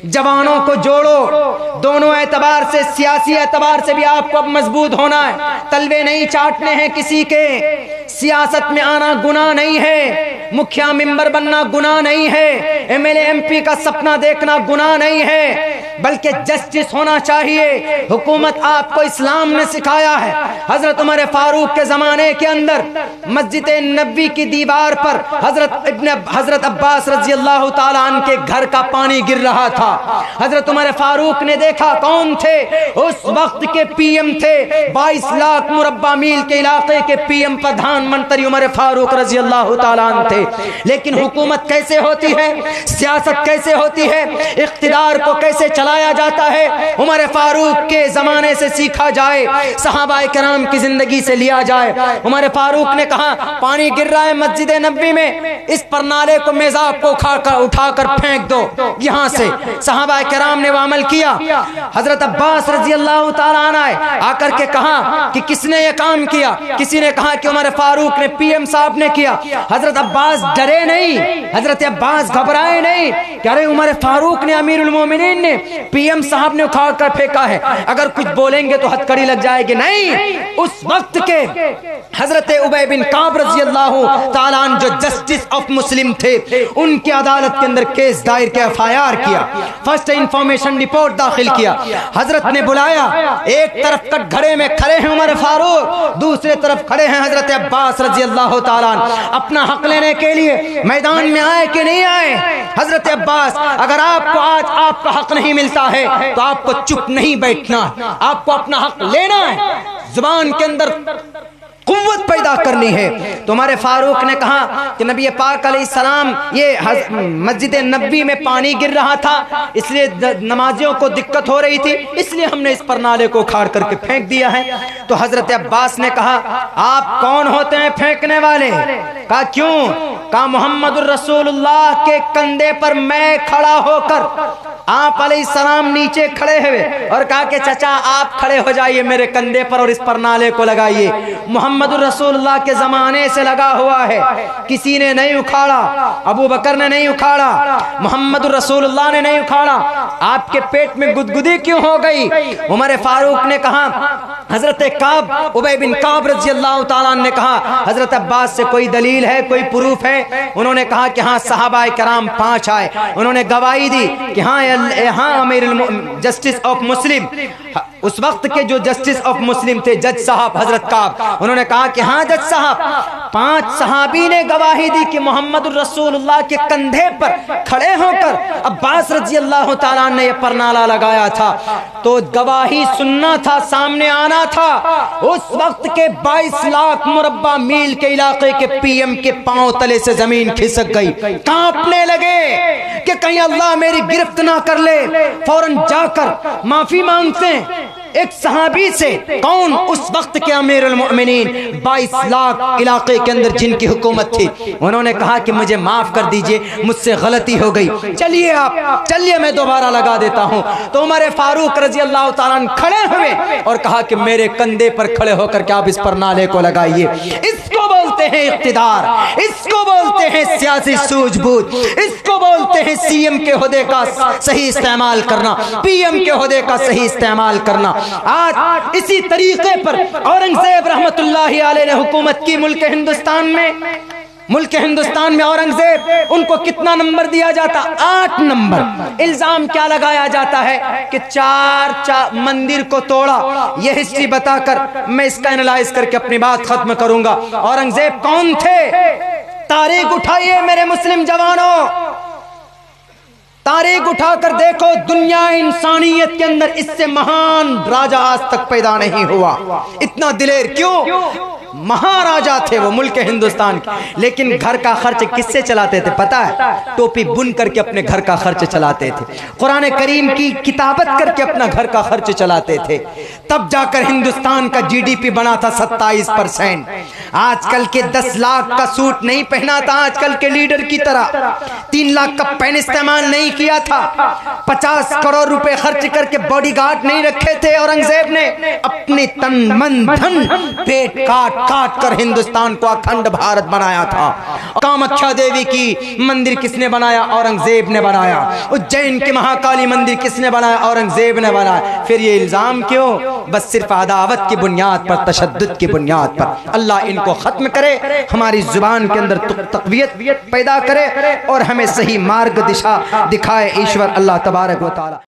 जवानों को जोड़ो, दोनों एतबार से, सियासी एतबार से भी आपको अब मजबूत होना है। तलवे नहीं चाटने हैं किसी के, सियासत में आना गुनाह नहीं है, मुखिया मिंबर बनना गुनाह नहीं है, एमएलए एमपी का सपना देखना गुनाह नहीं है, बल्कि जस्टिस होना चाहिए। हुकूमत आपको इस्लाम ने सिखाया है। हजरत उमर फारूक के जमाने के अंदर मस्जिद नबी की दीवार पर हजरत अब्बास रजी अल्लाह ताला अन्हु के घर का पानी गिर रहा था। हजरत उमर फारूक ने देखा, कौन थे? उस वक्त के पीएम थे, 22 लाख मुरब्बा मील के इलाके के पीएम प्रधानमंत्री उमर फारूक रजी अल्लाह ताला अन्हु थे। लेकिन हुकूमत कैसे होती है, सियासत कैसे होती है, इख्तिदार को कैसे चलाया जाता है, उमर फारूक के जमाने से सीखा जाए, सहाबाए किराम की जिंदगी से लिया जाए। उमर फारूक ने कहा, पानी गिर रहा है मस्जिद नबी में, इस परनाले को मेज़ाब को उठाकर फेंक दो यहां से। सहाबाए किराम ने वो अमल किया। हजरत अब्बास रजी अल्लाह ताला अन्हु आकर के कहा कि किसने ये काम किया? किसी ने कहा कि उमर फारूक ने, पीएम साहब ने किया। हजरत अब्बास डरे नहीं, हजरत अब्बास घबराए नहीं कि अरे उमर फारूक ने, अमीरुल मोमिनीन ने, पीएम साहब ने उखाड़ कर फेंका है, अगर कुछ बोलेंगे तो हथकड़ी लग जाएगी। नहीं, उस वक्त के हजरत उबय बिन काब रजी अल्लाह ताला अन्हु जो जस्टिस ऑफ मुस्लिम थे, उनकी अदालत के अंदर केस दायर किया, एफआईआर किया, फर्स्ट इंफॉर्मेशन रिपोर्ट दाखिल किया। हजरत ने बुलाया, एक तरफ कटघरे में खड़े हैं उमर फारूक, दूसरे तरफ खड़े हैं हजरत अब्बास रजी अल्लाह ताला अन्हु। अपना हक लेने के लिए मैदान में आए कि नहीं आए? हजरत अब्बास, अगर आपको आज आपका हक नहीं मिलता है तो आपको चुप नहीं बैठना, आपको अपना हक लेना है, जुबान के अंदर कुव्वत पैदा करनी है। तो हमारे फारूक ने कहा कि नबी पाक अलैहिस्सलाम, ये मस्जिद नबी में पानी गिर रहा था, इसलिए नमाजियों को दिक्कत हो रही थी, इसलिए हमने इस परनाले को उखाड़ करके फेंक दिया है। तो हजरत अब्बास ने कहा, आप कौन होते हैं फेंकने वाले? कहा क्यों? कहा मोहम्मदुर रसूलुल्लाह के कंधे पर मैं खड़ा होकर, आप अलैहिस्सलाम नीचे खड़े हुए और कहा कि चचा आप खड़े हो जाइए मेरे कंधे पर और इस परनाले को लगाइए। मोहम्मदुर रसूलुल्लाह के जमाने से लगा हुआ है, किसी ने नहीं उखाड़ा, अबू बकर ने नहीं उखाड़ा, मोहम्मदुर रसूलुल्लाह ने नहीं उखाड़ा। आपके पेट में गुदगुदी क्यों हो गई? उमर फारूक ने कहा, हजरत काब, उबय बिन काब रजी अल्लाह ताला ने कहा, हजरत अब्बास से कोई दलील है, कोई प्रूफ है? उन्होंने कहा कि हाँ, सहाबाए किराम 5 आए, उन्होंने गवाही दी कि हाँ अमीरुल जस्टिस ऑफ मुस्लिम, उस वक्त के जो जस्टिस ऑफ मुस्लिम थे जज साहब हजरत काब, उन्होंने कहा कि हाँ जज साहब। 5 सहाबी ने गवाही दी कि मोहम्मदुर रसूलुल्लाह के कंधे पर खड़े होकर अब्बास रजी अल्लाह ताला ने यह परनाला लगाया था। तो गवाही सुनना था, सामने आना था। उस वक्त के 22 लाख मुरब्बा मील के इलाके के पीएम के पांव तले से जमीन खिसक गई, कांपने लगे कि कहीं अल्लाह मेरी गिरफ्त ना कर ले। फौरन जाकर माफी मांगते हैं एक सहाबी से, कौन? उस वक्त के अमीरुल मोमिनीन, 22 लाख इलाके के अंदर जिनकी हुकूमत थी। उन्होंने कहा कि मुझे माफ कर दीजिए, मुझसे गलती हो गई, चलिए आप चलिए, मैं दोबारा लगा देता हूं। तो उमर फारूक रजी अल्लाह ताला अन्हु खड़े हुए और कहा कि मेरे कंधे पर खड़े होकर के आप इस परनाले को लगाइए। इसको बोलते हैं इख्तिदार, इसको बोलते हैं सियासी सूझबूझ, इसको बोलते हैं सीएम के ओहदे का सही इस्तेमाल करना, पीएम के ओहदे का सही इस्तेमाल करना। आज इसी तरीके पर औरंगजेब रहमतुल्लाहि अलैहि ने हुकूमत की मुल्क हिंदुस्तान में। औरंगजेब, उनको कितना नंबर दिया जाता? 8 नंबर। इल्जाम क्या लगाया जाता है कि 4 मंदिर को तोड़ा। यह हिस्ट्री बताकर मैं इसका एनालाइज करके अपनी बात खत्म करूंगा। औरंगजेब कौन थे? तारीख उठाइए मेरे मुस्लिम जवानों, तारीख उठाकर देखो, दुनिया इंसानियत के अंदर इससे महान राजा आज तक पैदा नहीं हुआ। इतना दिलेर क्यों? महाराजा थे वो मुल्क हिंदुस्तान के, लेकिन घर का खर्च किससे चलाते थे पता है? टोपी बुन करके अपने घर का खर्च चलाते थे, कुरान करीम की किताबत करके अपना घर का खर्च चलाते थे। तब जाकर हिंदुस्तान का जीडीपी बना था 27%। आजकल के 10 लाख का सूट नहीं पहना था आजकल के लीडर की तरह, 3 लाख का पेन इस्तेमाल नहीं किया था, 50 करोड़ रुपए खर्च करके बॉडीगार्ड नहीं रखे थे। औरंगजेब ने अपने तन मन धन पेट काट काट कर हिंदुस्तान को अखंड भारत बनाया था। कामाख्या देवी की मंदिर किसने बनाया? औरंगजेब ने बनाया। उज्जैन के महाकाली मंदिर किसने बनाया? औरंगजेब ने बनाया। फिर ये इल्जाम क्यों? बस सिर्फ अदावत की बुनियाद पर, तशद्दुद की बुनियाद पर। अल्लाह इनको खत्म करे, हमारी जुबान के अंदर तक़वियत पैदा करे और हमें सही मार्ग दिशा दिखाए ईश्वर अल्लाह तबारक व तआला।